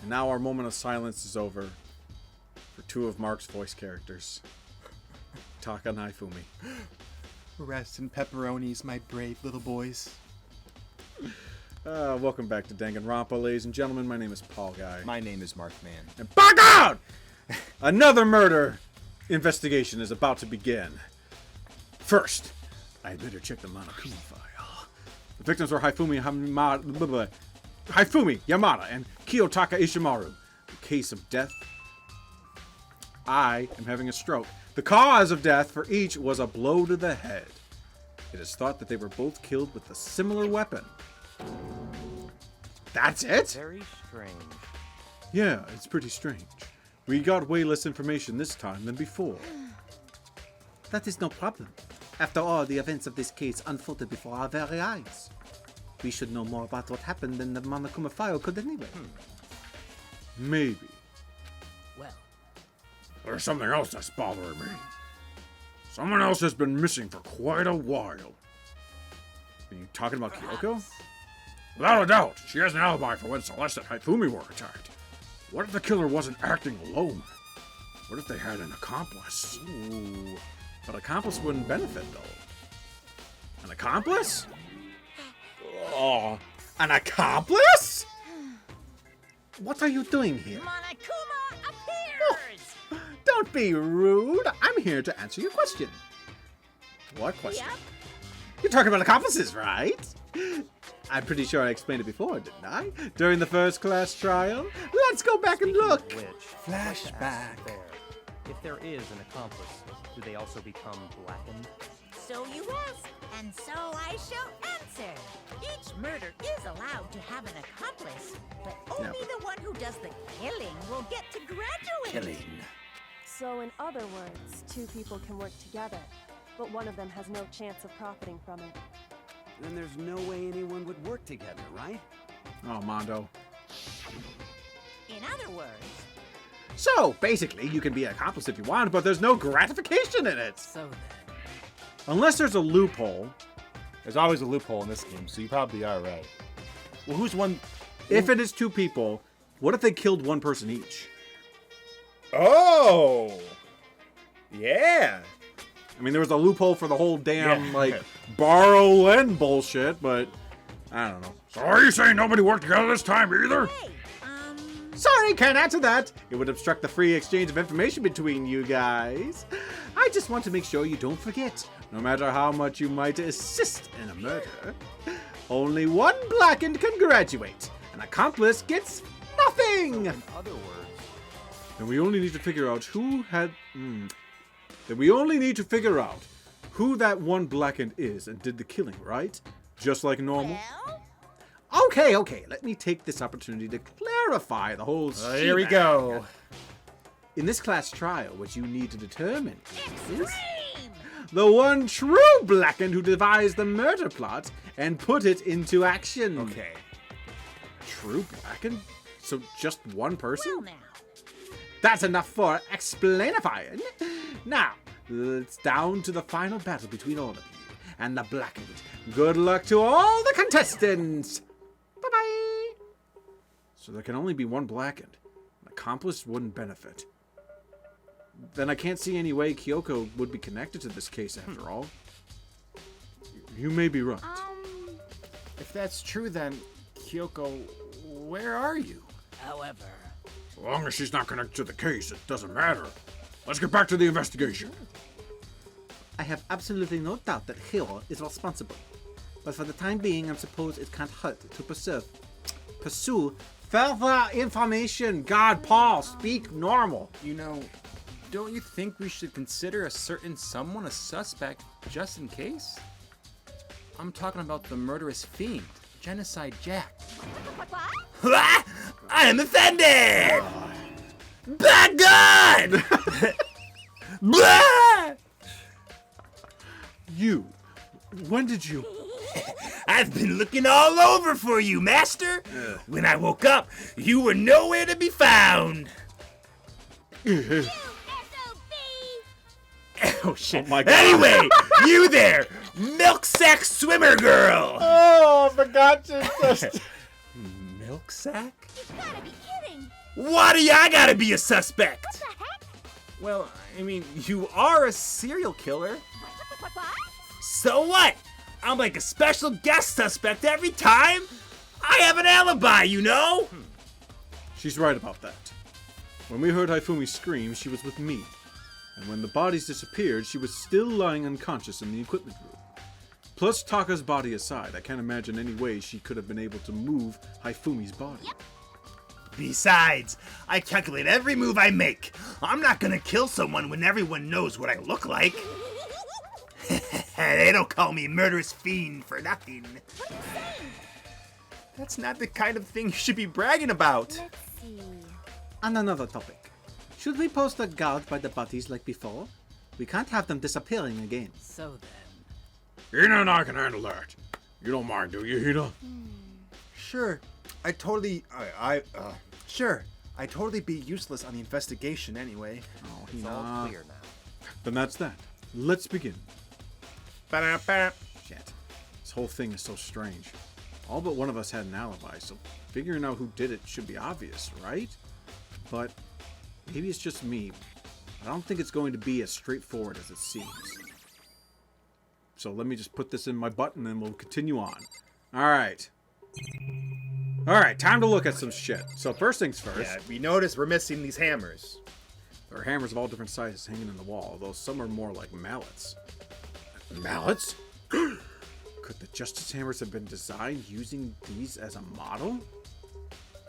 And now our moment of silence is over for two of Mark's voice characters, Taka and Hifumi. Rest in pepperonis, my brave little boys. Welcome back to Danganronpa, ladies and gentlemen. My name is Paulguy. My name is Markman. And by God! Another murder investigation is about to begin. First, I better check the Monokuma file. The victims were Hifumi Yamada and Kiyotaka Ishimaru. The case of death. I am having a stroke. The cause of death for each was a blow to the head. It is thought that they were both killed with a similar weapon. That's it? Very strange. Yeah, it's pretty strange. We got way less information this time than before. That is no problem. After all, the events of this case unfolded before our very eyes. We should know more about what happened than the Monokuma file could anyway. Maybe. Well, There's something else that's bothering me. Someone else has been missing for quite a while. Are you talking about Kyoko? Without a doubt, she has an alibi for when Celeste and Hifumi were attacked. What if the killer wasn't acting alone? What if they had an accomplice? Ooh. But accomplice wouldn't benefit, though. An accomplice? Oh, an accomplice? What are you doing here? Monokuma appears! Don't be rude. I'm here to answer your question. What question? Yep. You're talking about accomplices, right? I'm pretty sure I explained it before, didn't I? During the first class trial? Let's go back and speaking look. of which, Flashback. there. If there is an accomplice, do they also become blackened? So you ask, and so I shall answer. Each murder is allowed to have an accomplice, but only the one who does the killing will get to graduate. So in other words, two people can work together, but one of them has no chance of profiting from it. Then there's no way anyone would work together, right? Oh, Mondo. In other words, So, basically, you can be an accomplice if you want, but there's no gratification in it. So then, Unless there's a loophole. There's always a loophole in this game, so you probably are right. Well, who's one? If it is two people, what if they killed one person each? Oh! Yeah! I mean, there was a loophole for the whole damn, Yeah. borrow lend bullshit, but I don't know. So are you saying nobody worked together this time either? hey, Sorry, can't answer that. It would obstruct the free exchange of information between you guys. I just want to make sure you don't forget, no matter how much you might assist in a murder, only one blackened can graduate. An accomplice gets nothing. in other words, And we only need to figure out who had... Then we only need to figure out who that one blackened is and did the killing, right? Just like normal? well, Okay, let me take this opportunity to clarify the whole Here we shebang. go. In this class trial, what you need to determine is extreme! the one true blackened who devised the murder plot and put it into action. Okay. True blackened? So just one person? Well now, That's enough for explainifying. Now, it's down to the final battle between all of you and the blackened. Good luck to all the contestants. Bye-bye. So there can only be one blackened. An accomplice wouldn't benefit. Then I can't see any way Kyoko would be connected to this case after all. You may be right. If that's true, then, Kyoko, where are you? however, As long as she's not connected to the case, it doesn't matter. Let's get back to the investigation. I have absolutely no doubt that Hiro is responsible. But for the time being, I suppose it can't hurt to pursue further information. God, Paul, speak normal. You know, don't you think we should consider a certain someone a suspect just in case? I'm talking about the murderous fiend, Genocide Jack. what? I am offended! Bad God! Blah! You, when did you... I've been looking all over for you, Master. When I woke up, you were nowhere to be found. SOB! Oh shit! Oh my God. Anyway, you there, milk sack swimmer girl. Oh, for God's sake. milk sack? You've gotta be kidding! Why do I gotta be a suspect? What the heck? Well, I mean, you are a serial killer. What? So what? I'm like a special guest suspect every time. I have an alibi, you know? She's right about that. When we heard Hifumi scream, she was with me. And when the bodies disappeared, she was still lying unconscious in the equipment room. Plus Taka's body aside, I can't imagine any way she could have been able to move Hifumi's body. Besides, I calculate every move I make. I'm not gonna kill someone when everyone knows what I look like. They don't call me murderous fiend for nothing. That's not the kind of thing you should be bragging about. Let's see. On another topic, should we post a guard by the bodies like before? We can't have them disappearing again. So then. Hina and I can handle that. You don't mind, do you, Hina? Sure, I'd totally be useless on the investigation anyway. Oh, It's all clear now. Then that's that. Let's begin. Ba-da-ba. Shit. This whole thing is so strange. All but one of us had an alibi, so figuring out who did it should be obvious, right? But maybe it's just me. I don't think it's going to be as straightforward as it seems. So let me just put this in my butt and then we'll continue on. Alright. Alright, time to look at some shit. So first things first. Yeah, we noticed we're missing these hammers. There are hammers of all different sizes hanging in the wall, although some are more like mallets. Mallets? Could the Justice Hammers have been designed using these as a model?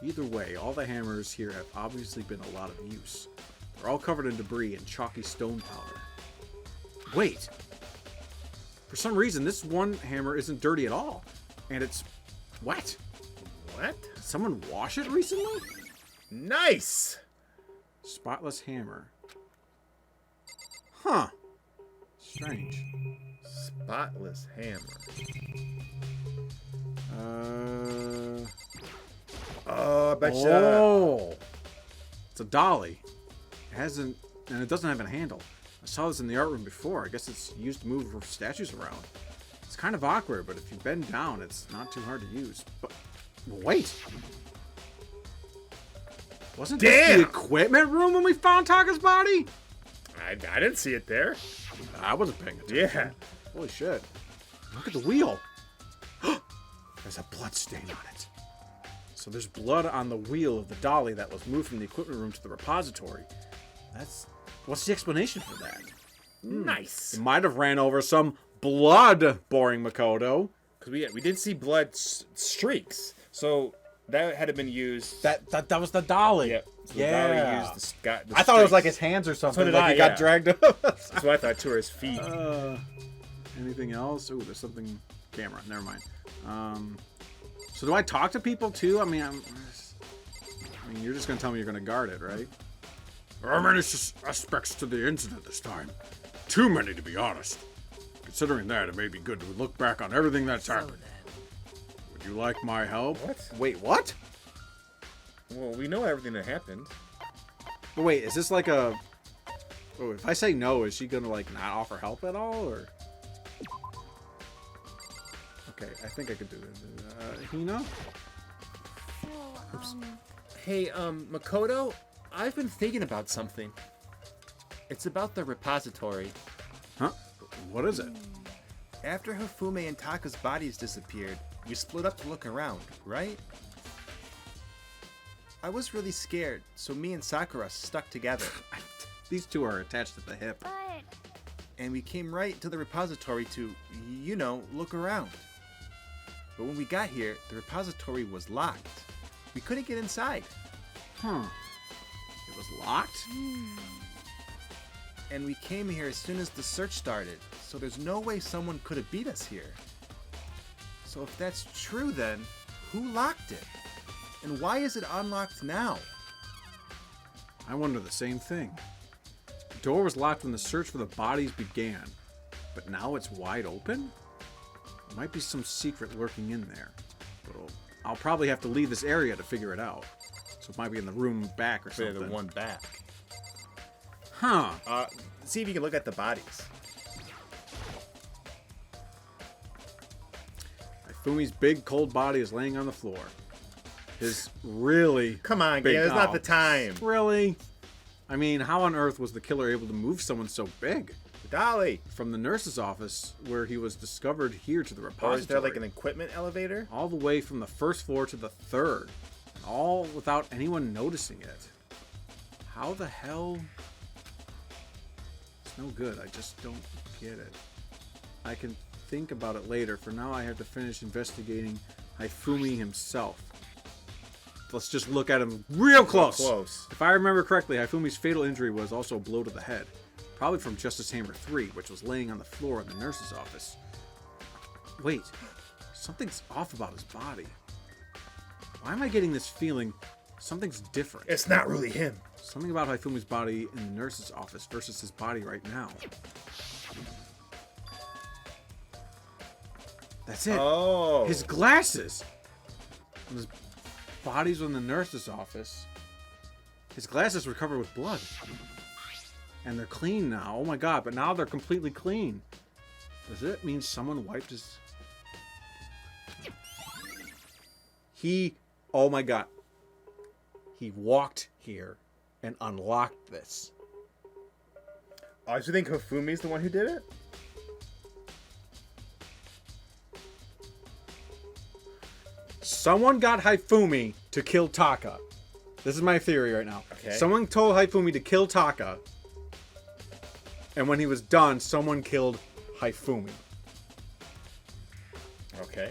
Either way, all the hammers here have obviously been a lot of use. They're all covered in debris and chalky stone powder. Wait! For some reason, this one hammer isn't dirty at all. And it's wet. What? Did someone wash it recently? Nice! Spotless hammer. Huh. Strange. Spotless hammer. Oh, I bet you. Oh! It's a dolly. It hasn't, and it doesn't have a handle. I saw this in the art room before. I guess it's used to move statues around. It's kind of awkward, but if you bend down, it's not too hard to use. But wait! Wasn't this the equipment room when we found Taka's body? I didn't see it there. I wasn't paying attention. Yeah. Holy shit. Look at the wheel. There's a blood stain on it. So there's blood on the wheel of the dolly that was moved from the equipment room to the repository. What's the explanation for that? Nice. It might have ran over some blood, boring Makoto. Because we did see blood streaks. So that had been used. That was the dolly. Yep. So the Yeah. dolly used the I thought it was streaks. like his hands or something. So did like I, he got yeah. dragged up. That's what I thought too, or his feet. Anything else? Ooh, there's something. Camera. Never mind. So do I talk to people too? I mean, you're just gonna tell me you're gonna guard it, right? There are many aspects to the incident this time. Too many, to be honest. Considering that, it may be good to look back on everything that's happened. Would you like my help? What? Wait, what? Well, we know everything that happened. But wait, is this like a? Oh, if I say no, is she gonna like not offer help at all, or? Okay, I think I could do this. Hina? So, Hey, Makoto, I've been thinking about something. It's about the repository. Huh? What is it? After Hifume and Taka's bodies disappeared, we split up to look around, right? I was really scared, so me and Sakura stuck together. These two are attached at the hip. but And we came right to the repository to, look around. But when we got here, the repository was locked. We couldn't get inside. Huh. It was locked? And we came here as soon as the search started, so there's no way someone could have beat us here. So if that's true then, who locked it? And why is it unlocked now? I wonder the same thing. The door was locked when the search for the bodies began, but now it's wide open? There might be some secret lurking in there, but I'll probably have to leave this area to figure it out. So it might be in the room back or Yeah, something. the one back. Huh. See if you can look at the bodies. Ifumi's big cold body is laying on the floor. his really Come on, big... Gabe, it's not the time. Really? I mean, how on earth was the killer able to move someone so big? Dolly. From the nurse's office, where he was discovered, here to the repository. Or is there like an equipment elevator? All the way from the first floor to the third. All without anyone noticing it. How the hell? It's no good. I just don't get it. I can think about it later. For now, I have to finish investigating Hifumi himself. Let's just look at him real close. If I remember correctly, Hifumi's fatal injury was also a blow to the head. Probably from Justice Hammer 3, which was laying on the floor in the nurse's office. Wait, something's off about his body. Why am I getting this feeling something's different? It's not really him. Something about Hifumi's body in the nurse's office versus his body right now. That's it. Oh. His glasses. When his body's in the nurse's office. His glasses were covered with blood. And they're clean now. Oh my god, but now they're completely clean. Does it mean someone wiped his... Oh my god. He walked here and unlocked this. Oh, so you think Hifumi's the one who did it? Someone got Hifumi to kill Taka. This is my theory right now. Okay. Someone told Hifumi to kill Taka. And when he was done, someone killed Hifumi. Okay.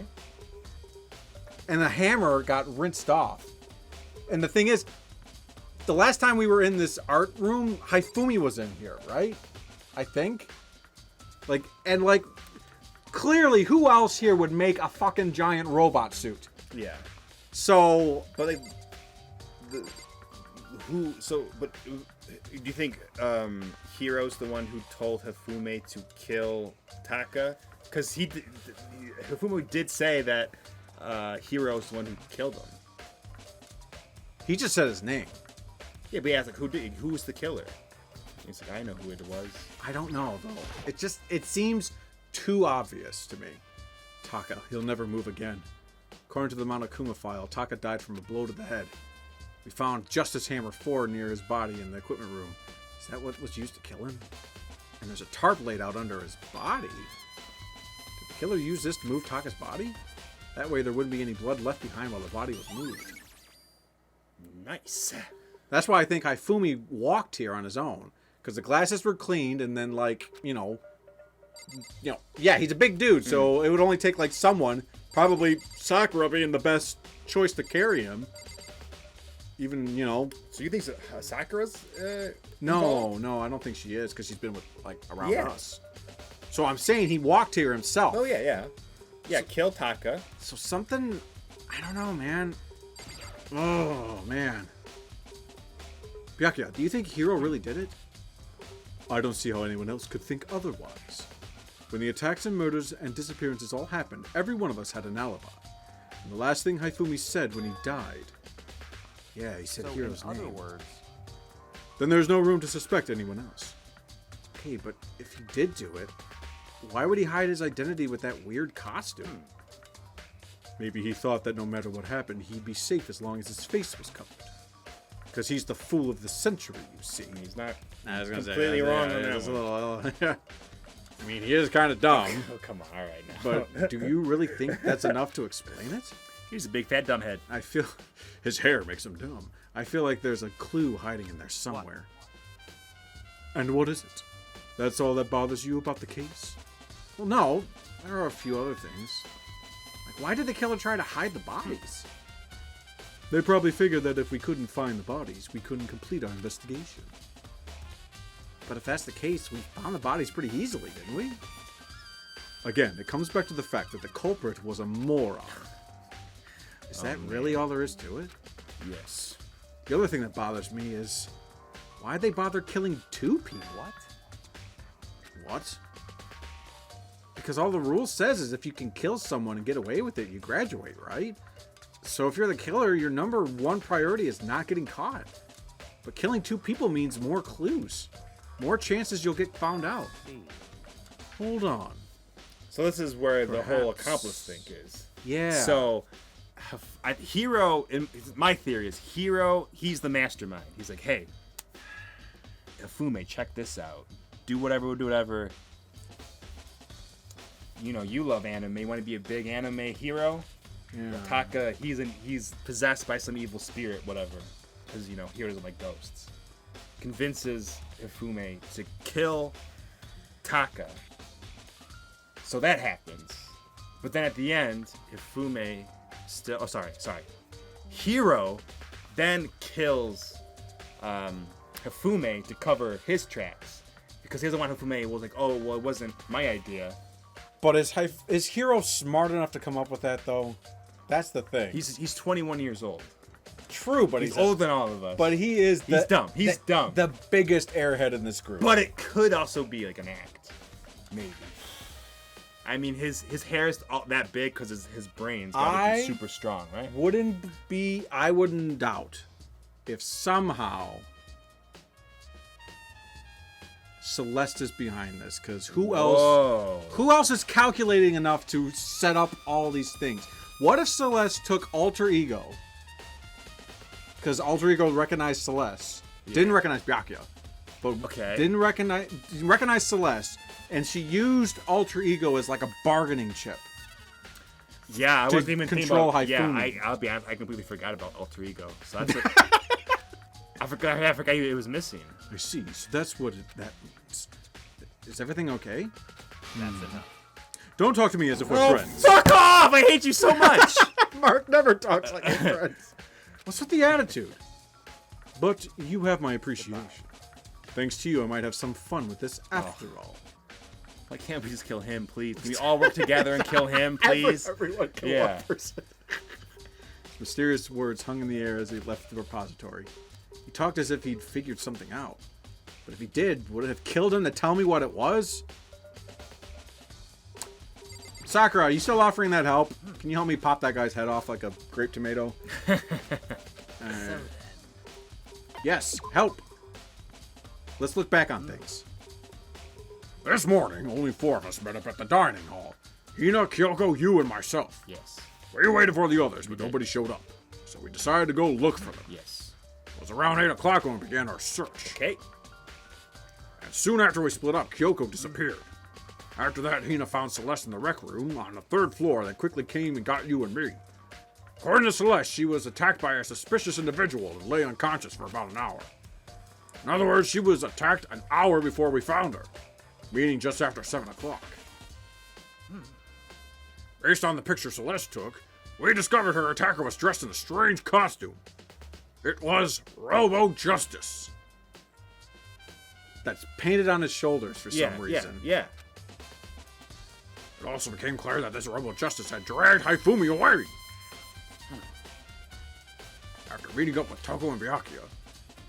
And the hammer got rinsed off. And the thing is, the last time we were in this art room, Hifumi was in here, right? I think. Clearly, who else here would make a fucking giant robot suit? Yeah. So... But like... Do you think Hiro's the one who told Hifumi to kill Taka? Because Hifumi did say that Hiro's the one who killed him. He just said his name. Yeah, but he asked, like, who was the killer? He's like, I know who it was. I don't know, though. It seems too obvious to me. Taka, he'll never move again. According to the Monokuma file, Taka died from a blow to the head. We found Justice Hammer 4 near his body in the equipment room. Is that what was used to kill him? And there's a tarp laid out under his body. Did the killer use this to move Taka's body? That way there wouldn't be any blood left behind while the body was moved. Nice. That's why I think Hifumi walked here on his own. Because the glasses were cleaned and then, yeah, he's a big dude, so it would only take, someone, probably Sakura being the best choice to carry him. Even, So you think Sakura's No, I don't think she is, because she's been with, around us. So I'm saying he walked here himself. Oh, yeah. Yeah, kill Taka. So something... I don't know, man. Oh, man. Byakuya, do you think Hiro really did it? I don't see how anyone else could think otherwise. When the attacks and murders and disappearances all happened, every one of us had an alibi. And the last thing Hifumi said when he died... Yeah, he said Hiro's name. In other words... Then there's no room to suspect anyone else. Okay, but if he did do it, why would he hide his identity with that weird costume? Maybe he thought that no matter what happened, he'd be safe as long as his face was covered. Because he's the fool of the century, you see. He's not completely wrong on that one. I mean, he is kind of dumb. Oh, come on. All right, now. But do you really think that's enough to explain it? He's a big fat dumbhead. I feel his hair makes him dumb. I feel like there's a clue hiding in there somewhere. What? And what is it? That's all that bothers you about the case? Well, no. There are a few other things. Why did the killer try to hide the bodies? They probably figured that if we couldn't find the bodies, we couldn't complete our investigation. But if that's the case, we found the bodies pretty easily, didn't we? Again, it comes back to the fact that the culprit was a moron. Is that really all there is to it? Yes. The other thing that bothers me is, why'd they bother killing 2 people? What? Because all the rule says is if you can kill someone and get away with it, you graduate, right? So if you're the killer, your number 1 priority is not getting caught. But killing 2 people means more clues. More chances you'll get found out. Hold on. So this is where the whole Perhaps. accomplice thing is. Yeah. So Hero, my theory is Hero, he's the mastermind. He's like, hey, Hifume, check this out. Do whatever. You know, you love anime. You want to be a big anime hero? Yeah. Taka, he's possessed by some evil spirit, whatever. Because, you know, Hero doesn't like ghosts. Convinces Hifume to kill Taka. So that happens. But then at the end, Hifume still... Oh, sorry. Hero then kills Hifume to cover his tracks. Because he doesn't want Hifume was like, oh, well, it wasn't my idea. But is Hero smart enough to come up with that, though? That's the thing. He's 21 years old. True, but he's older than all of us. But he's dumb. He's dumb. The biggest airhead in this group. But it could also be like an act. Maybe. I mean, his hair is that big because his brain's gotta be super strong, right? I wouldn't doubt if somehow Celeste is behind this, because who else is calculating enough to set up all these things? What if Celeste took Alter Ego? Because Alter Ego recognized Celeste. Yeah. Didn't recognize Byakuya. But didn't recognize Celeste, and she used Alter Ego as like a bargaining chip. Yeah, I wasn't even thinking about Hifumi. Yeah, I'll be honest, I completely forgot about Alter Ego. So that's I forgot it was missing. I see. So that's what that means. Is everything okay? That's enough. Don't talk to me as if we're friends. Fuck off! I hate you so much! Mark never talks like his friends. What's with the attitude? But you have my appreciation. Thanks to you, I might have some fun with this after all. Why can't we just kill him, please? Can we all work together and kill him, please? Everyone kill one person. Mysterious words hung in the air as he left the repository. He talked as if he'd figured something out. But if he did, would it have killed him to tell me what it was? Sakura, are you still offering that help? Can you help me pop that guy's head off like a grape tomato? Yes, help. Let's look back on things. This morning, only 4 of us met up at the dining hall. Hina, Kyoko, you, and myself. Yes. We waited for the others, but nobody showed up. So we decided to go look for them. Yes. It was around 8 o'clock when we began our search. Okay. And soon after we split up, Kyoko disappeared. After that, Hina found Celeste in the rec room on the 3rd floor that quickly came and got you and me. According to Celeste, she was attacked by a suspicious individual and lay unconscious for about an hour. In other words, she was attacked an hour before we found her, meaning just after 7 o'clock. Based on the picture Celeste took, we discovered her attacker was dressed in a strange costume. It was Robo Justice. That's painted on his shoulders for some reason. Yeah. It also became clear that this Robo Justice had dragged Hifumi away. After meeting up with Toko and Byakuya,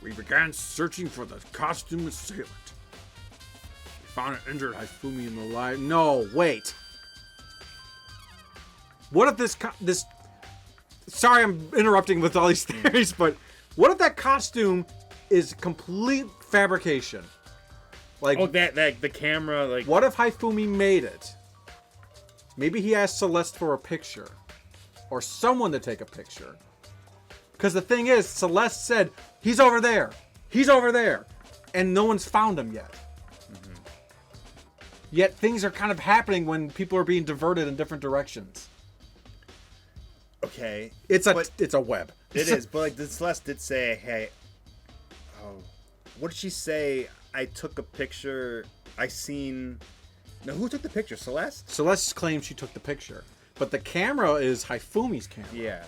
we began searching for the costume assailant. We found an injured Hifumi in the live. No, wait. What if this? Sorry, I'm interrupting with all these theories, but what if that costume is complete fabrication? Like, that the camera, like. What if Hifumi made it? Maybe he asked Celeste for a picture, or someone to take a picture. Because the thing is, Celeste said, he's over there. He's over there. And no one's found him yet. Mm-hmm. Yet things are kind of happening when people are being diverted in different directions. Okay. It's a web. It is, but like Celeste did say, hey, what did she say? I took a picture. No, who took the picture? Celeste? Celeste claims she took the picture. But the camera is Hifumi's camera. Yeah.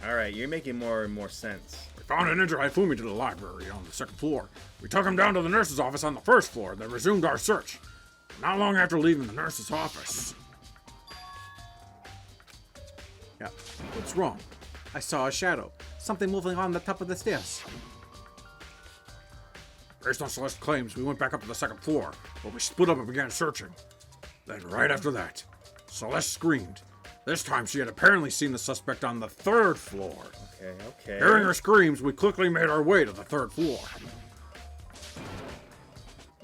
Alright, you're making more and more sense. We found an injured Hifumi to the library on the 2nd floor. We took him down to the nurse's office on the 1st floor, then resumed our search. Not long after leaving the nurse's office. Yeah, what's wrong? I saw a shadow. Something moving on the top of the stairs. Based on Celeste's claims, we went back up to the 2nd floor, but we split up and began searching. Then right after that, Celeste screamed. This time she had apparently seen the suspect on the 3rd floor. Okay. Hearing her screams, we quickly made our way to the 3rd floor.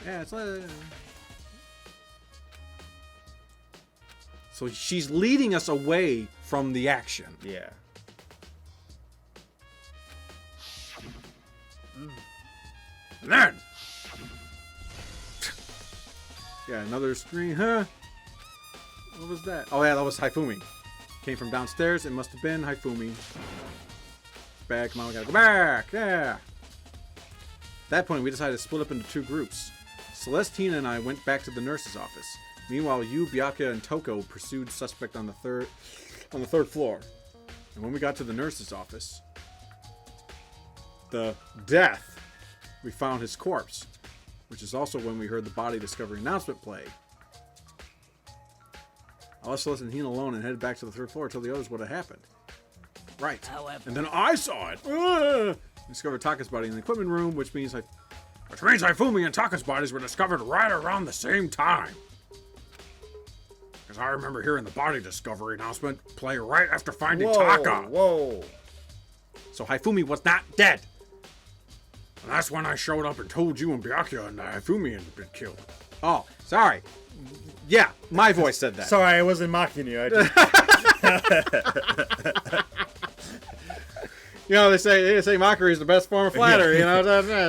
Yeah, So she's leading us away from the action. Yeah. And then... Yeah, another screen, huh? What was that? Oh yeah, that was Hifumi. Came from downstairs. It must have been Hifumi. Back, come on, we gotta go back. Yeah. At that point, we decided to split up into two groups. Celestina and I went back to the nurse's office. Meanwhile, you, Byakuya, and Toko pursued suspect on the third floor. And when we got to the nurse's office, the death, we found his corpse, which is also when we heard the body discovery announcement play. I left Celeste and Hina alone and headed back to the third floor to tell the others what had happened. Right. However, And then I saw it. Discovered Taka's body in the equipment room, which means Hifumi and Taka's bodies were discovered right around the same time. Because I remember hearing the body discovery announcement play right after finding Taka. Whoa. So Hifumi was not dead. And that's when I showed up and told you and Byakuya and Hifumi had been killed. Oh, sorry. Yeah, my voice said that. Sorry, I wasn't mocking you. I just... You know, they say mockery is the best form of flattery. You know,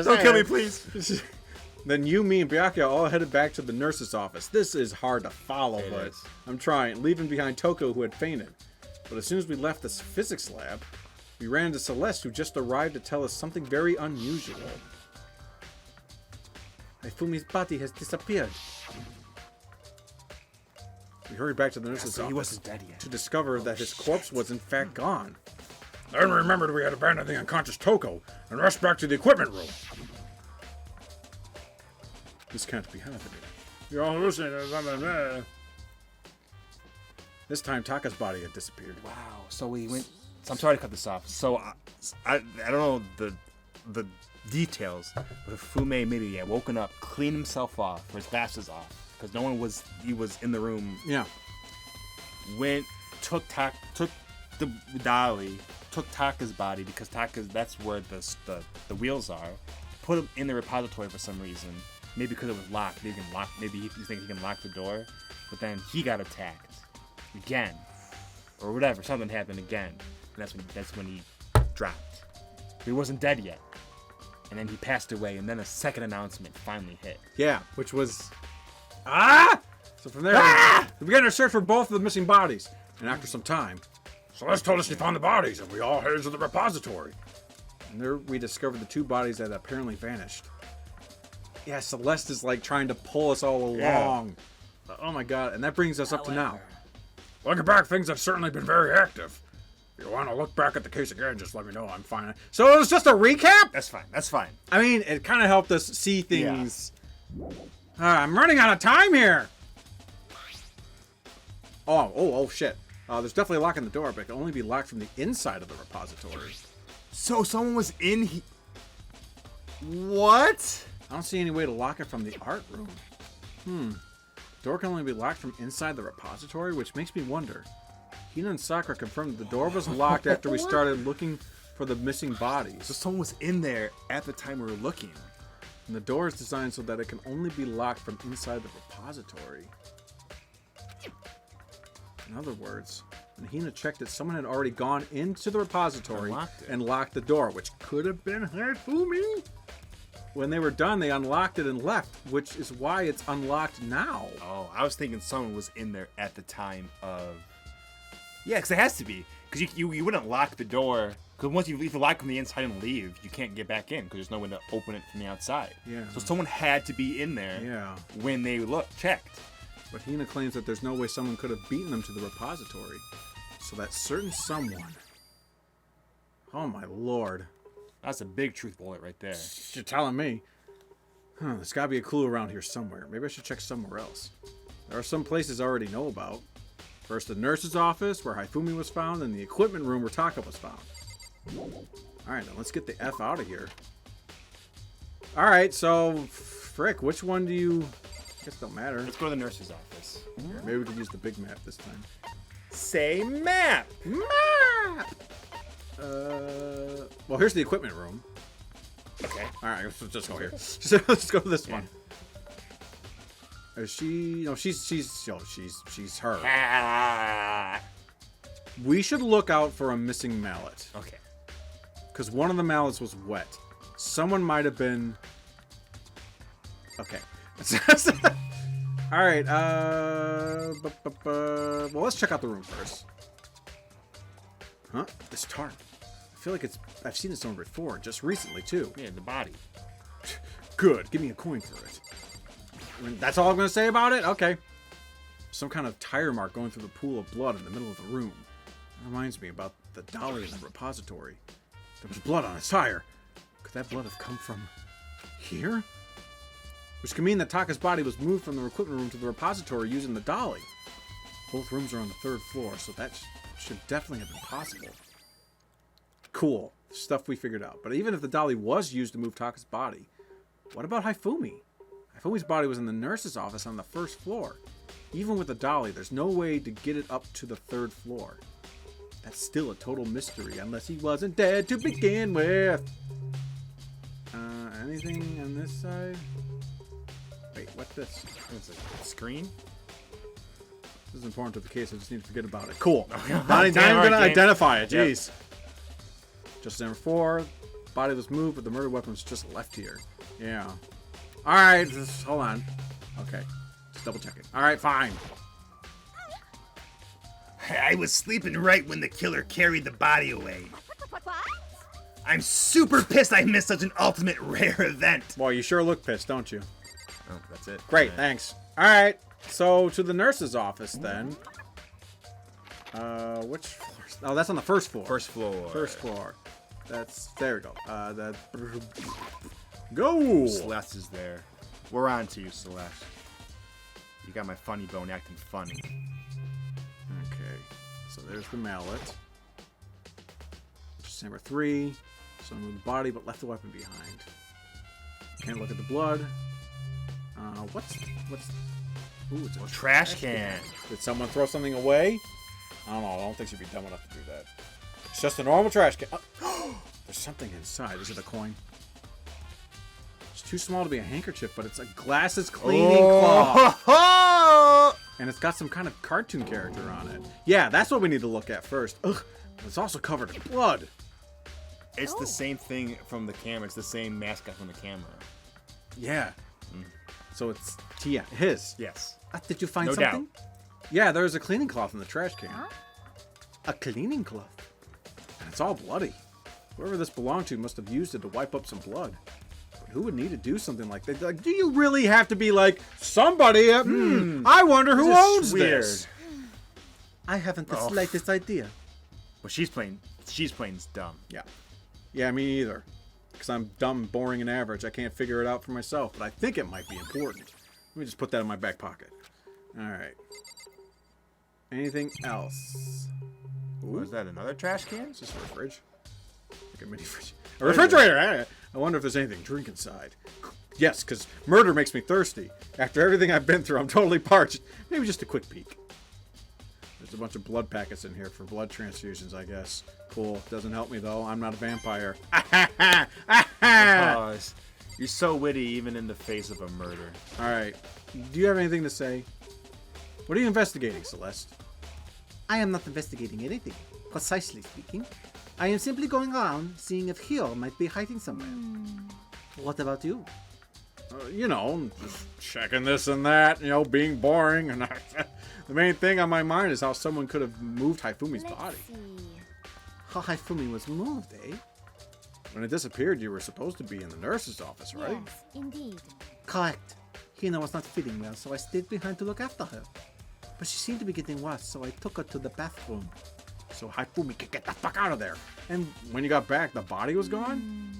Don't kill me, please. Then you, me, and Byakuya all headed back to the nurse's office. This is hard to follow, but I'm trying. Leaving behind Toko, who had fainted. But as soon as we left the physics lab, we ran into Celeste, who just arrived to tell us something very unusual. Hifumi's body has disappeared. We hurried back to the nurse's office. He wasn't dead yet. To discover that his corpse was in fact gone. Then we remembered we had abandoned the unconscious Toko and rushed back to the equipment room. This can't be happening. You're all hallucinating. This time Taka's body had disappeared. Wow. So we went. So I'm sorry to cut this off. So I don't know the details, but Fume maybe had woken up, cleaned himself off, or his glasses off, because no one was. He was in the room. Yeah. Went, took the dolly, took Taka's body, because that's where the wheels are. Put him in the repository for some reason. Maybe because it was locked. Maybe he thinks he can lock the door, but then he got attacked again, or whatever. Something happened again, and that's when he dropped. But he wasn't dead yet, and then he passed away, and then a second announcement finally hit. Yeah, which was So from there, we began to search for both of the missing bodies, and after some time, Celeste told us she found the bodies, and we all headed to the repository. And there we discovered the two bodies that apparently vanished. Yeah, Celeste is like trying to pull us all along. Yeah. Oh my god, and that brings us up to now. Looking back, things have certainly been very active. If you want to look back at the case again, just let me know. I'm fine. So it was just a recap? That's fine. That's fine. I mean, it kind of helped us see things. Yeah. I'm running out of time here. Oh, shit. There's definitely a lock on the door, but it can only be locked from the inside of the repository. So someone was in What? I don't see any way to lock it from the art room. Door can only be locked from inside the repository, which makes me wonder. Hina and Sakura confirmed that the door was locked after we started looking for the missing bodies. So someone was in there at the time we were looking. And the door is designed so that it can only be locked from inside the repository. In other words, when Hina checked it, someone had already gone into the repository and locked the door, which could have been Hifumi. When they were done, they unlocked it and left, which is why it's unlocked now. Oh, I was thinking someone was in there at the time of... Yeah, because it has to be. Because you wouldn't lock the door. Because once you lock from the inside and leave, you can't get back in because there's no way to open it from the outside. Yeah. So someone had to be in there when they checked. But Hina claims that there's no way someone could have beaten them to the repository. So that certain someone... Oh my lord. That's a big truth bullet right there. You're telling me. There's gotta be a clue around here somewhere. Maybe I should check somewhere else. There are some places I already know about. First, the nurse's office, where Hifumi was found, and the equipment room where Taka was found. Alright, now let's get the F out of here. Alright, so... Frick, which one do you... I guess don't matter. Let's go to the nurse's office. Here, maybe we could use the big map this time. Say map! Map! Well, here's the equipment room. Okay. Alright, let's just go here. Let's go to this one. Is she? No, she's her. We should look out for a missing mallet. Okay. Because one of the mallets was wet. Someone might have been... Okay. Alright, well, let's check out the room first. Huh? This tarp. I feel like I've seen it somewhere before, just recently, too. Yeah, the body. Good. Give me a coin for it. I mean, that's all I'm going to say about it? Okay. Some kind of tire mark going through the pool of blood in the middle of the room. That reminds me about the dolly in the repository. There was blood on its tire. Could that blood have come from here? Which could mean that Taka's body was moved from the equipment room to the repository using the dolly. Both rooms are on the 3rd floor, so that should definitely have been possible. Cool. Stuff we figured out. But even if the dolly was used to move Taka's body, what about Hifumi? Hifumi's body was in the nurse's office on the 1st floor. Even with the dolly, there's no way to get it up to the 3rd floor. That's still a total mystery, unless he wasn't dead to begin with. Anything on this side? Wait, what's this? It's a screen? This is important to the case, I just need to forget about it. Cool. Not Not even right, gonna game. identify it, Yep. jeez. Just number 4, body was moved, but the murder weapon was just left here. Yeah. Alright, hold on. Okay. Just double checking. Alright, fine. I was sleeping right when the killer carried the body away. What? I'm super pissed I missed such an ultimate rare event. Well, you sure look pissed, don't you? Oh, that's it. Great, Alright. thanks. Alright, so to the nurse's office then. Which floor? Oh, that's on the 1st floor. First floor. 1st floor. There we go. Go! Celeste is there. We're on to you, Celeste. You got my funny bone acting funny. Okay, so there's the mallet. Just number 3. Someone moved the body but left the weapon behind. Can't look at the blood. What's? Ooh, it's a Trash can. Did someone throw something away? I don't know. I don't think she'd be dumb enough to do that. It's just a normal trash can. Oh, there's something inside. Is it a coin? It's too small to be a handkerchief, but it's a glasses cleaning cloth. And it's got some kind of cartoon character on it. Yeah, that's what we need to look at first. Ugh, it's also covered in blood. It's the same thing from the camera. It's the same mascot from the camera. Yeah. So it's his. Yes. Did you find No something? doubt. Yeah, there's a cleaning cloth in the trash can. A cleaning cloth. And it's all bloody. Whoever this belonged to must have used it to wipe up some blood. But who would need to do something like that? Like, do you really have to be like, somebody, I wonder who This is owns weird. this? I haven't the slightest idea. Well, she's playing dumb. Yeah. Yeah, me either. Because I'm dumb, boring, and average. I can't figure it out for myself, but I think it might be important. Let me just put that in my back pocket. Alright. Anything else? Ooh, is that another trash can? Is this a fridge? Like a mini fridge. A refrigerator! I wonder if there's anything to drink inside. Yes, because murder makes me thirsty. After everything I've been through, I'm totally parched. Maybe just a quick peek. There's a bunch of blood packets in here for blood transfusions, I guess. Cool. Doesn't help me, though. I'm not a vampire. Pause. You're so witty even in the face of a murder. Alright. Do you have anything to say? What are you investigating, Celeste? I am not investigating anything, precisely speaking. I am simply going around seeing if Hiro might be hiding somewhere. What about you? You know, just checking this and that, you know, being boring. And the main thing on my mind is how someone could have moved Hifumi's body. How Hifumi was moved, eh? When it disappeared, you were supposed to be in the nurse's office, right? Yes, indeed. Correct. Hina was not feeling well, so I stayed behind to look after her. But she seemed to be getting worse, so I took her to the bathroom. So Hifumi could get the fuck out of there. And when you got back, the body was gone?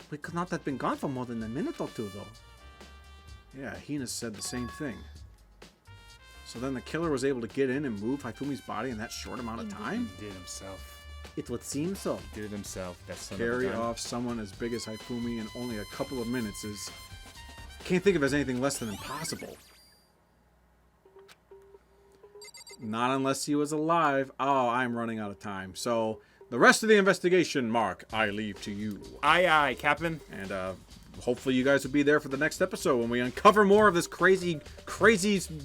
We could not have been gone for more than a minute or two, though. Yeah, Hina said the same thing. So then the killer was able to get in and move Hifumi's body in that short amount of time? He did it himself. It would seem so. He did it himself. That son of a Carry gun. off someone as big as Hifumi in only a couple of minutes is... Can't think of as anything less than impossible. Not unless he was alive. Oh, I'm running out of time. So, the rest of the investigation, Mark, I leave to you. Aye, aye, Captain. And, hopefully you guys will be there for the next episode when we uncover more of this crazy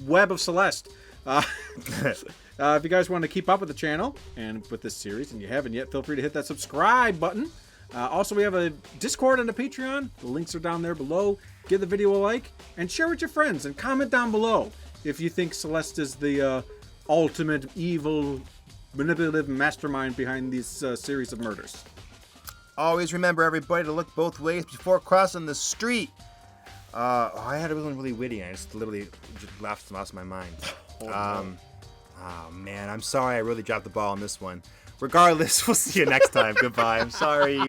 web of Celeste. If you guys want to keep up with the channel and with this series and you haven't yet, feel free to hit that subscribe button. Also, we have a Discord and a Patreon. The links are down there below. Give the video a like and share with your friends and comment down below if you think Celeste is the ultimate evil, manipulative mastermind behind these series of murders. Always remember, everybody, to look both ways before crossing the street. I had one really witty, and I just literally lost my mind. Oh, man, I'm sorry. I really dropped the ball on this one. Regardless, we'll see you next time. Goodbye. I'm sorry.